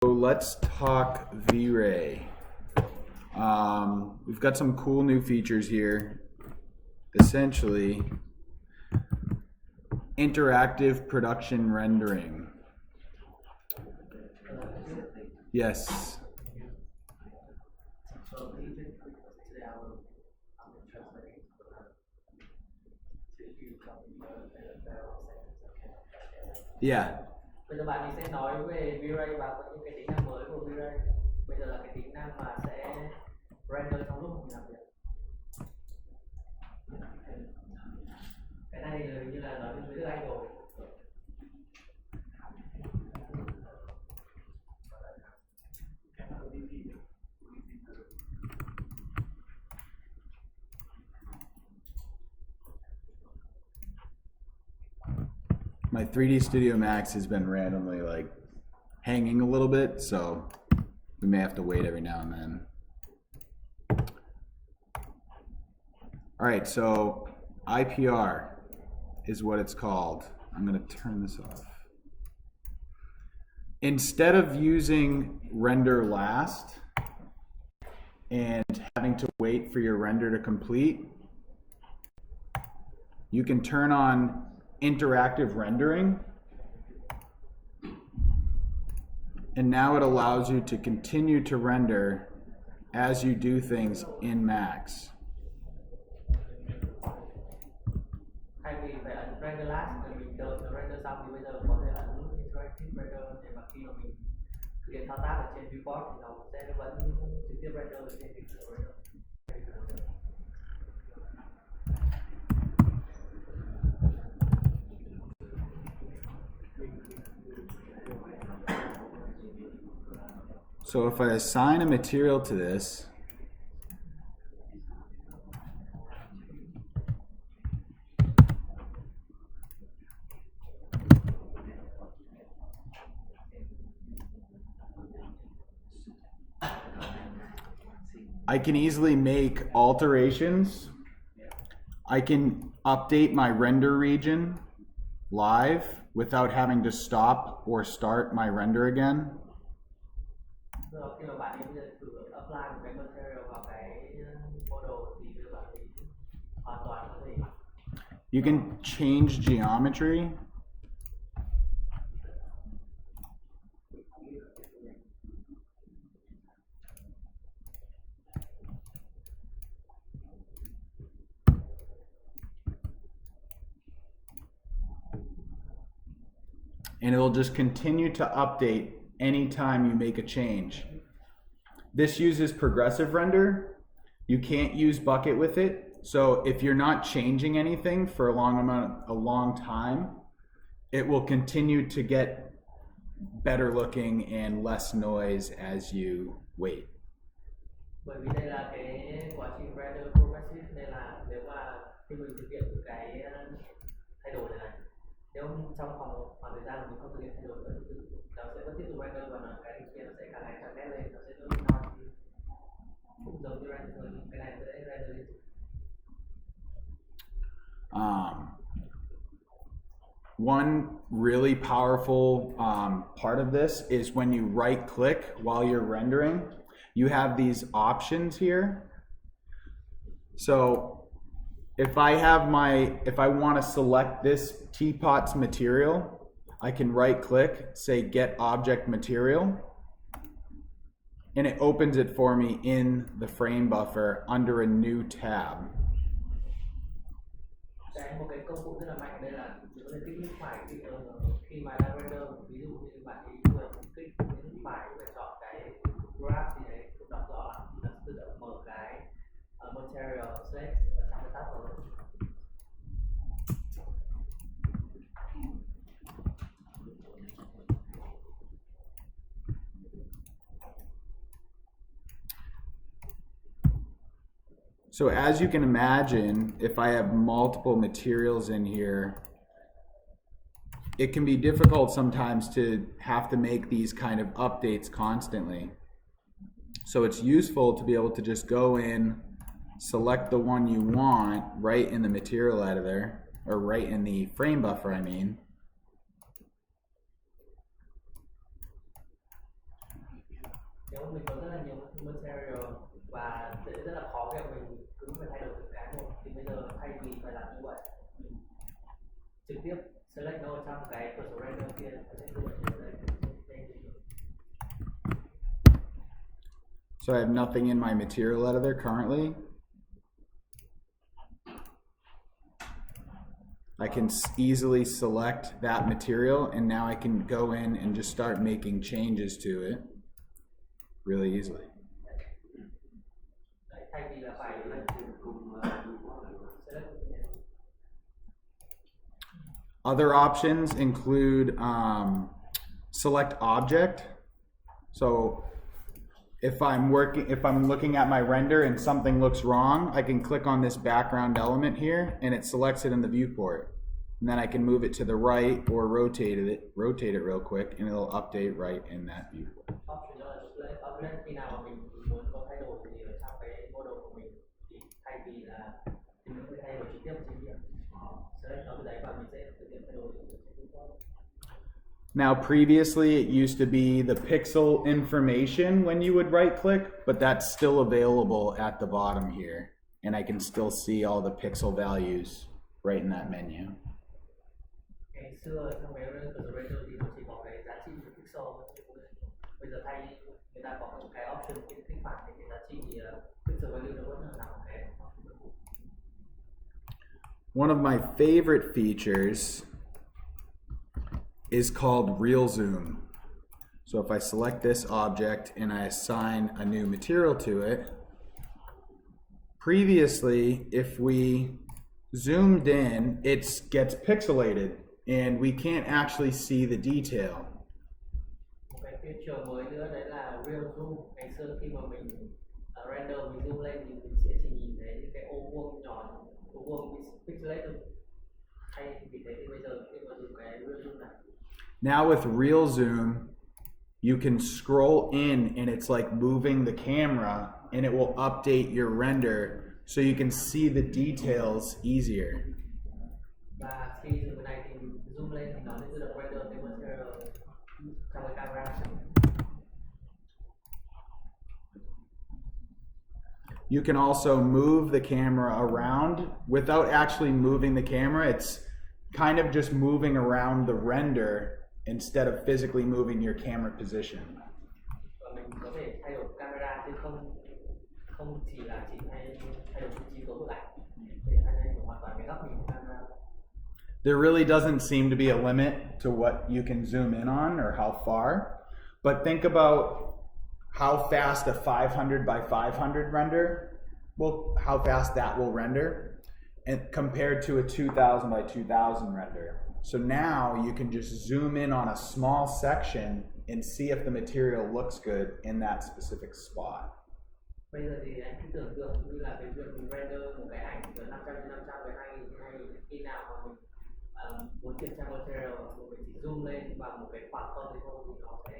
Let's talk V-Ray. We've got some cool new features here. Essentially, interactive production rendering. Yes. Yeah. Bây giờ bạn sẽ nói về V-Ray và có những cái tính năng mới của V-Ray. Bây giờ là cái tính năng mà sẽ render trong lúc mình làm việc. Cái này như là nói với tiếng Anh rồi. My 3D Studio Max has been randomly like hanging a little bit, so we may have to wait every now and then. All right, so IPR is what it's called. I'm going to turn this off. Instead of using render last and having to wait for your render to complete, you can turn on interactive rendering, and now it allows you to continue to render as you do things in Max. Thay vì phải ấn render last rồi mình đợi nó render xong thì bây giờ có thể ấn interactive render để mà khi mà mình thực hiện thao tác ở trên viewport thì nó sẽ vẫn trực tiếp render ở trên pixel render. So if I assign a material to this, I can easily make alterations. I can update my render region live without having to stop or start my render again. Khi mà bạn bây giờ thử apply một cái material vào cái model thì bây giờ bạn ấy hoàn toàn có thể. You can change geometry. And it'll just continue to update anytime you make a change. This uses progressive render. You can't use bucket with it. So if you're not changing anything for a long time, it will continue to get better looking and less noise as you wait. Bởi vì đây là cái quá trình render progressive nên là nếu mà khi mình thực hiện cái thay đổi này, nếu trong khoảng thời gian mà mình không thực hiện thay đổi nữa thì nó sẽ vẫn tiếp tục render và cái kia nó sẽ càng ngày càng nét lên, nó sẽ đỡ bị noise, cũng giống như render thôi, cái này sẽ render lên. One really powerful part of this is when you right click while you're rendering, you have these options here. So if I want to select this teapot's material, I can right click, say get object material, and it opens it for me in the frame buffer under a new tab. Một cái công cụ rất là mạnh đây là mình có thể kích phải khi mà đang render, ví dụ như bạn ấy vừa kích phải và chọn cái graph gì đấy cũng đọc rõ là nó tự động mở cái material select ở trong cái tab của mình. So as you can imagine, if I have multiple materials in here, it can be difficult sometimes to have to make these kind of updates constantly. So it's useful to be able to just go in, select the one you want right in the material editor, or right in the frame buffer, I mean. nếu mình có rất là nhiều material và sẽ rất là khó để mình cứ phải thay đổi từng cái một, thì bây giờ thay vì phải làm như vậy, mình trực tiếp select node trong cái cửa sổ render kia và sẽ tự động đây. So I have nothing in my material editor currently. I can easily select that material, and now I can go in and just start making changes to it really easily. Other options include select object. So if I'm looking at my render and something looks wrong, I can click on this background element here and it selects it in the viewport. And then I can move it to the right or rotate it real quick and it'll update right in that viewport. Now previously it used to be the pixel information when you would right click, but that's still available at the bottom here. And I can still see all the pixel values right in that menu. One of my favorite features is called real zoom. So if I select this object and I assign a new material to it, previously if we zoomed in, it gets pixelated and we can't actually see the detail. Now with real zoom, you can scroll in and it's like moving the camera and it will update your render so you can see the details easier. You can also move the camera around without actually moving the camera. It's kind of just moving around the render instead of physically moving your camera position. There really doesn't seem to be a limit to what you can zoom in on or how far, but think about how fast a 500 by 500 render, how fast that will render, and compared to a 2000 by 2000 render. So now you can just zoom in on a small section and see if the material looks good in that specific spot. Bây giờ thì anh cứ tưởng tượng như là cái việc mình render một cái ảnh từ 500 x 500 với 2000 x 2000, khi nào mà mình muốn kiểm tra material mình chỉ zoom lên vào một cái khoảng không thì thôi, thì nó sẽ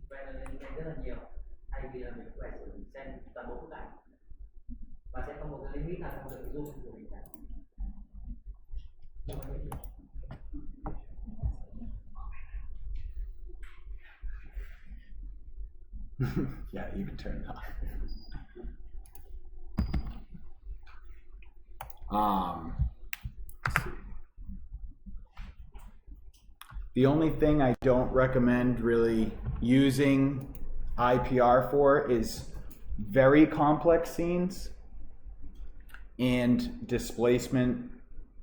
render lên nhanh rất là nhiều, thay vì là mình phải xem toàn bộ bức ảnh và sẽ không một cái limit nào trong việc zoom của mình cả. Yeah, you can turn it off. Let's see. The only thing I don't recommend really using IPR for is very complex scenes, and displacement.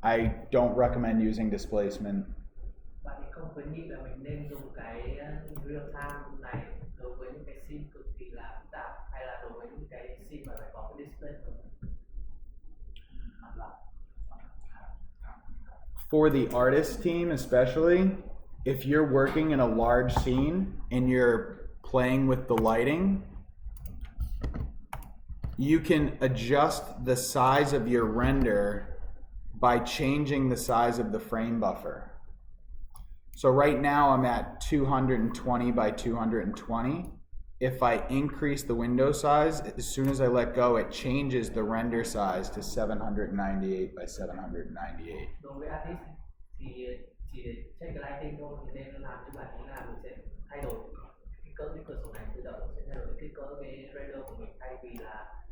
I don't recommend using displacement. Bạn không khuyến nghị là mình nên dùng cái real time này đối với những cái scene cực kỳ là phức tạp, hay là đối với những cái scene mà phải có cái displacement. For the artist team especially, if you're working in a large scene and you're playing with the lighting, you can adjust the size of your render by changing the size of the frame buffer. So right now I'm at 220 by 220. If I increase the window size, as soon as I let go, it changes the render size to 798 by 798. Đối với artist thì chỉ để check cái lighting thôi, thì nên làm như vậy là mình sẽ thay đổi cái cỡ cái cửa sổ này tự động sẽ thay đổi. ảnh hưởng đến kích cỡ cái render của mình, thay vì là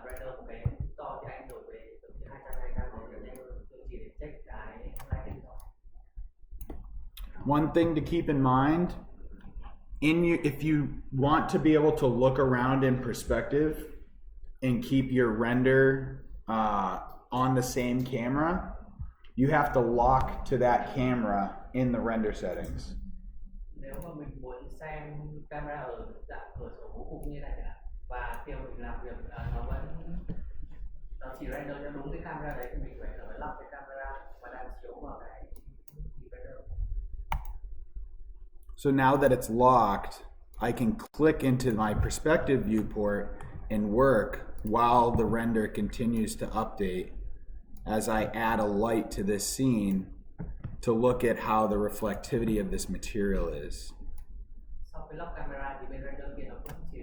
render một cái to thì anh đổi về từ 200 để nhanh hơn, tôi chỉ để check cái lighting thôi. One thing to keep in mind, if you want to be able to look around in perspective and keep your render on the same camera, you have to lock to that camera in the render settings. Nếu mà mình muốn xem camera ở dạng cửa sổ bố cục như này chẳng hạn, và khi mà mình làm việc nó chỉ render cho đúng cái camera đấy, thì mình phải lắp cái camera và đang chiếu vào cái render. So now that it's locked, I can click into my perspective viewport and work while the render continues to update as I add a light to this scene to look at how the reflectivity of this material is. Sau khi lắp camera thì bên render kia nó cũng chỉ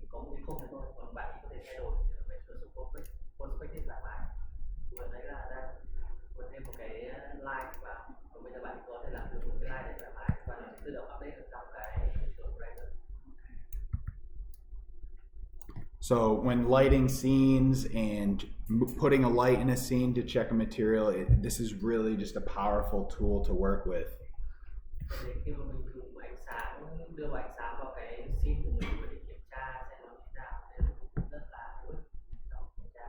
có một cái khung này thôi, còn bạn có thể thay đổi về cửa sổ perspective thoải mái. Vừa thấy là đang vừa thêm một cái light vào, còn bây giờ bạn có thể làm được một cái light để thoải mái và nó sẽ tự động update được trong cái cửa render. So when lighting scenes and putting a light in a scene to check a material, this is really just a powerful tool to work with. Khi mà mình dùng ánh sáng, đưa ánh sáng vào cái scene của mình để kiểm tra xem nó như nào, nên rất là hữu ích trong kiểm tra.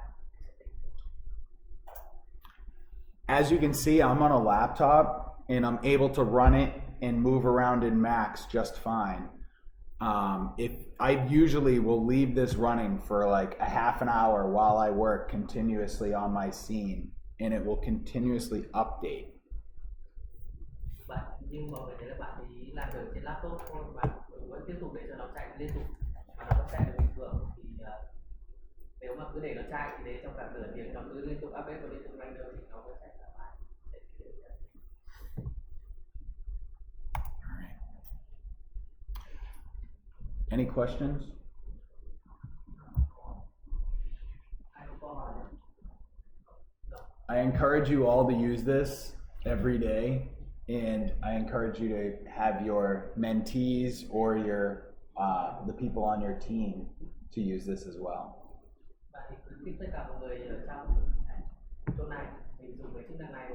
As you can see, I'm on a laptop and I'm able to run it and move around in Max just fine. If I usually will leave this running for like a half an hour while I work continuously on my scene, and it will continuously update. Nhưng mà mình thấy là bạn ấy làm được trên laptop thôi, bạn vẫn tiếp tục để cho nó chạy liên tục và nó vẫn chạy được bình thường. Thì nếu mà cứ để nó chạy thì để trong cả nửa tiếng nó cứ liên tục update và liên tục render thì nó vẫn chạy thoải mái. Any questions? I encourage you all to use this every day, and I encourage you to have your mentees or your the people on your team to use this as well. Bạn thì khuyến khích tất cả mọi người ở trong chỗ này mình dùng cái chức năng này